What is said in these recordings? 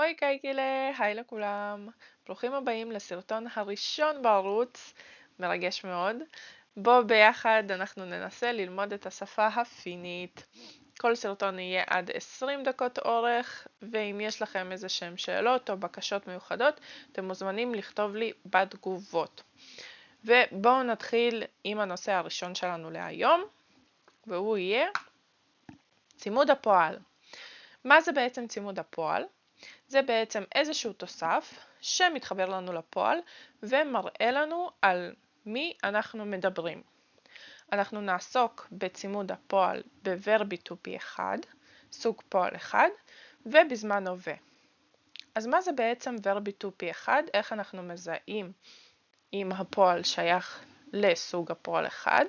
מוי קייקילה, היי לכולם. ברוכים הבאים לסרטון הראשון בערוץ, מרגש מאוד. בו ביחד אנחנו ננסה ללמוד את השפה הפינית. כל סרטון יהיה עד 20 דקות אורך, ואם יש לכם איזה שהם שאלות או בקשות מיוחדות, אתם מוזמנים לכתוב לי בתגובות. ובואו נתחיל עם הנושא הראשון שלנו להיום, והוא יהיה צימוד הפועל. מה זה בעצם צימוד הפועל? זה בעצם איזשהו תוסף שמתחבר לנו לפועל ומראה לנו על מי אנחנו מדברים. אנחנו נעסוק בצימוד הפועל בוורבי טופי אחד, סוג פועל אחד, ובזמן הווה. אז מה זה בעצם ורבי טופי אחד? איך אנחנו מזהים אם הפועל שייך לסוג הפועל אחד?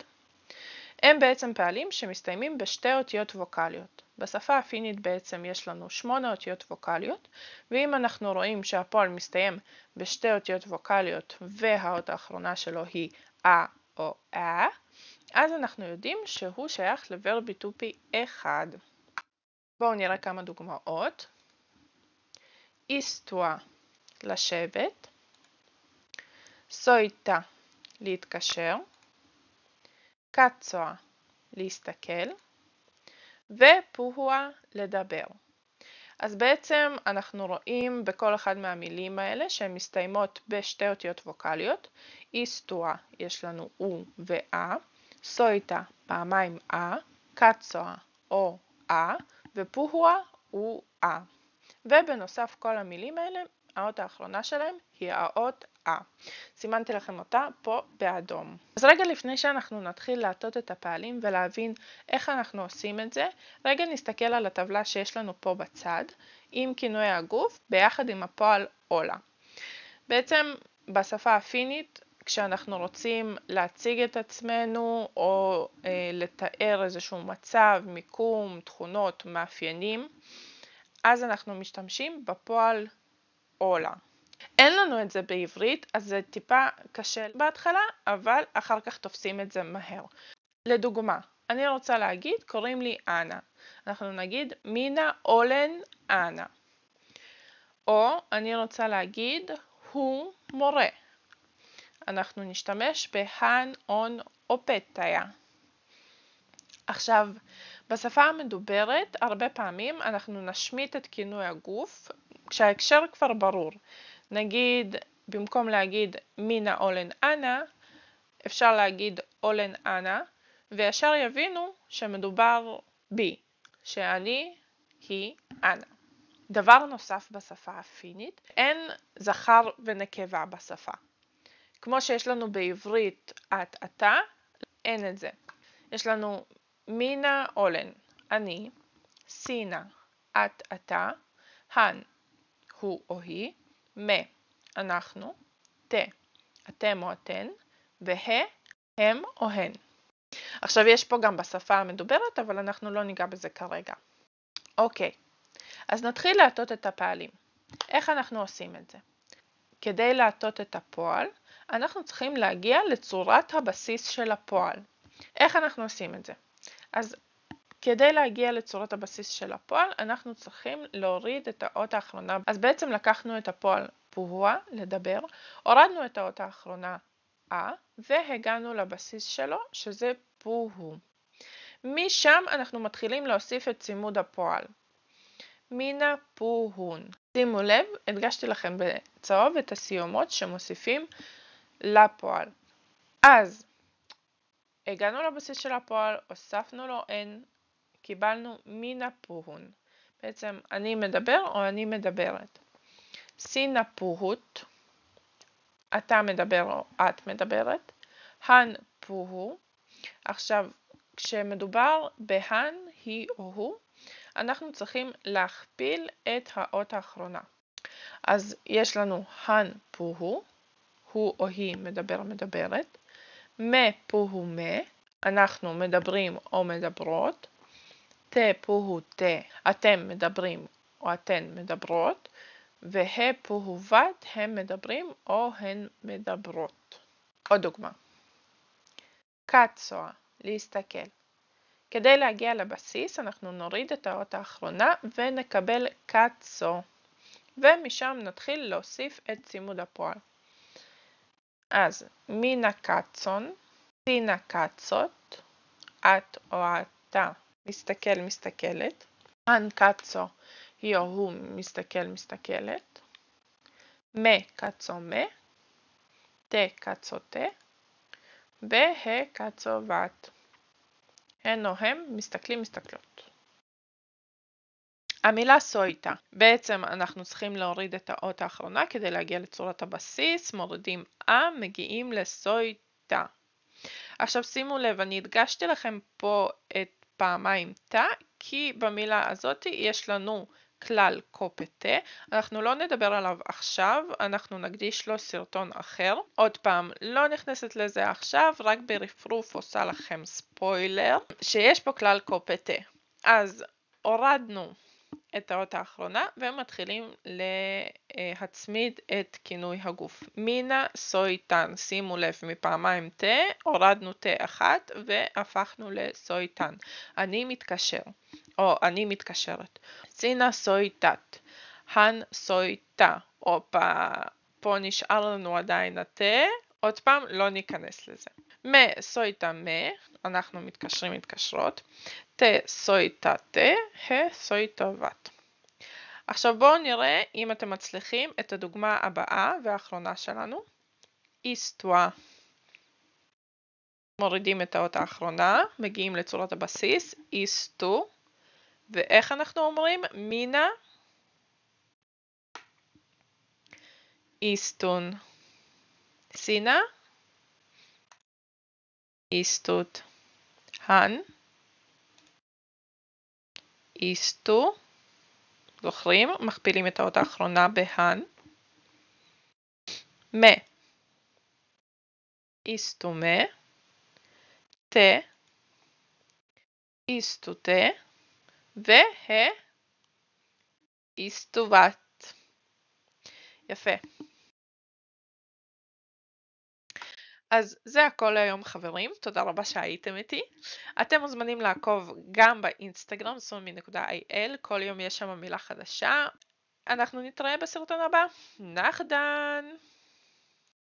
הם בעצם פעלים שמסתיימים בשתי אותיות ווקליות. בשפה הפינית בעצם יש לנו 8 אותיות ווקליות, ואם אנחנו רואים שהפועל מסתיים בשתי אותיות ווקליות והאות האחרונה שלו היא או אז אנחנו יודעים שהוא שייך לוורבי טופי אחד. בואו נראה כמה דוגמאות. איסטואה, לשבת. סויטה, להתקשר. קצוע, להסתכל. ופוהואה, לדבר. אז בעצם אנחנו רואים בכל אחד מהמילים האלה שהן מסתיימות בשתי אותיות ווקליות. איסטואה יש לנו או ואה, סויטה פעמיים קצוע או ופוהואה הוא ובנוסף כל המילים האלה, האות האחרונה שלהם היא האות סימנתי לכם אותה פה באדום. אז רגע לפני שאנחנו נתחיל להטות את הפעלים ולהבין איך אנחנו עושים את זה, רגע נסתכל על הטבלה שיש לנו פה בצד, עם כינוי הגוף ביחד עם הפועל אולה. בעצם בשפה הפינית, כשאנחנו רוצים להציג את עצמנו או לתאר איזשהו מצב, מיקום, תכונות, מאפיינים, אז אנחנו משתמשים בפועל אולה. אין לנו את זה בעברית, אז זה טיפה קשה בהתחלה, אבל אחר כך תופסים את זה מהר. לדוגמה, אני רוצה להגיד, קוראים לי אנה. אנחנו נגיד, מינה אולן אנה. או אני רוצה להגיד, הוא מורה. אנחנו נשתמש בהן און אופטיה. עכשיו, בשפה המדוברת, הרבה פעמים אנחנו נשמיט את כינוי הגוף, כשההקשר כבר ברור. נגיד, במקום להגיד מינה אולן אנה, אפשר להגיד אולן אנה, וישר יבינו שמדובר בי, שאני היא אנה. דבר נוסף בשפה הפינית, אין זכר ונקבה בשפה. כמו שיש לנו בעברית את, אתה, אין את זה. יש לנו מינה אולן, אני, סינה, את, אתה, הן, הוא או היא, אנחנו, אתם או אתן, הם או הן. עכשיו יש פה גם בשפה המדוברת, אבל אנחנו לא ניגע בזה כרגע. אוקיי, אז נתחיל להטות את הפעלים. איך אנחנו עושים את זה? כדי להטות את הפועל, אנחנו צריכים להגיע לצורת הבסיס של הפועל. איך אנחנו עושים את זה? אז כדי להגיע לצורת הבסיס של הפועל, אנחנו צריכים להוריד את האות האחרונה. אז בעצם לקחנו את הפועל פוהואה, לדבר, הורדנו את האות האחרונה והגענו לבסיס שלו, שזה פוהו. משם אנחנו מתחילים להוסיף את צימוד הפועל. מינה פוהון. שימו לב, הדגשתי לכם בצהוב את הסיומות שמוסיפים לפועל. אז הגענו לבסיס של הפועל, הוספנו לו אין, קיבלנו מינה פוהון. בעצם אני מדבר או אני מדברת. סינה פוהות, אתה מדבר או את מדברת. הן פוהו. עכשיו, כשמדובר בהן, היא או הוא, אנחנו צריכים להכפיל את האות האחרונה. אז יש לנו הן פוהו, הוא או היא מדבר מדברת. פוהו אנחנו מדברים או מדברות. פוהו אתם מדברים או אתן מדברות. פוהוות הם מדברים או הן מדברות. עוד דוגמה. קצוע, להסתכל. כדי להגיע לבסיס אנחנו נוריד את האות האחרונה ונקבל קצו. ומשם נתחיל להוסיף את צימוד הפועל. אז מינה קצון, צינה קצות, את או אתה מסתכל מסתכלת, הן קצו היא או הוא מסתכל מסתכלת, קצו תה קצו תה, והה קצו ואת. הן או הם מסתכלים מסתכלות. המילה סויטה, בעצם אנחנו צריכים להוריד את האות האחרונה כדי להגיע לצורת הבסיס, מורידים מגיעים לסויטה. עכשיו שימו לב, אני הדגשתי לכם פה את פעמיים תא, כי במילה הזאת יש לנו כלל קופטה, אנחנו לא נדבר עליו עכשיו, אנחנו נקדיש לו סרטון אחר. עוד פעם, לא נכנסת לזה עכשיו, רק ברפרוף עושה לכם ספוילר, שיש פה כלל קופטה. אז הורדנו את האות האחרונה ומתחילים להצמיד את כינוי הגוף. מינה סויטן, שימו לב, מפעמיים תה, הורדנו תה אחת והפכנו לסויטן. אני מתקשר, או אני מתקשרת. צינה סויטת, הן סויטה, פה נשאר לנו עדיין התה, עוד פעם לא ניכנס לזה. סויטה אנחנו מתקשרים מתקשרות, תה סויטה תה, סויטה ות. עכשיו בואו נראה אם אתם מצליחים את הדוגמה הבאה והאחרונה שלנו. היסטואר. מורידים את האות האחרונה, מגיעים לצורת הבסיס, היסטו. ואיך אנחנו אומרים? מינה. היסטון. סינה. היסטות. הן. היסטו. זוכרים? מכפילים את האות האחרונה בהן. איסטומה, תה, איסטותה, איסטובת. יפה. אז זה הכל היום חברים, תודה רבה שהייתם איתי. אתם מוזמנים לעקוב גם באינסטגרם, sumi.il, כל יום יש שם מילה חדשה. אנחנו נתראה בסרטון הבא. נחדן!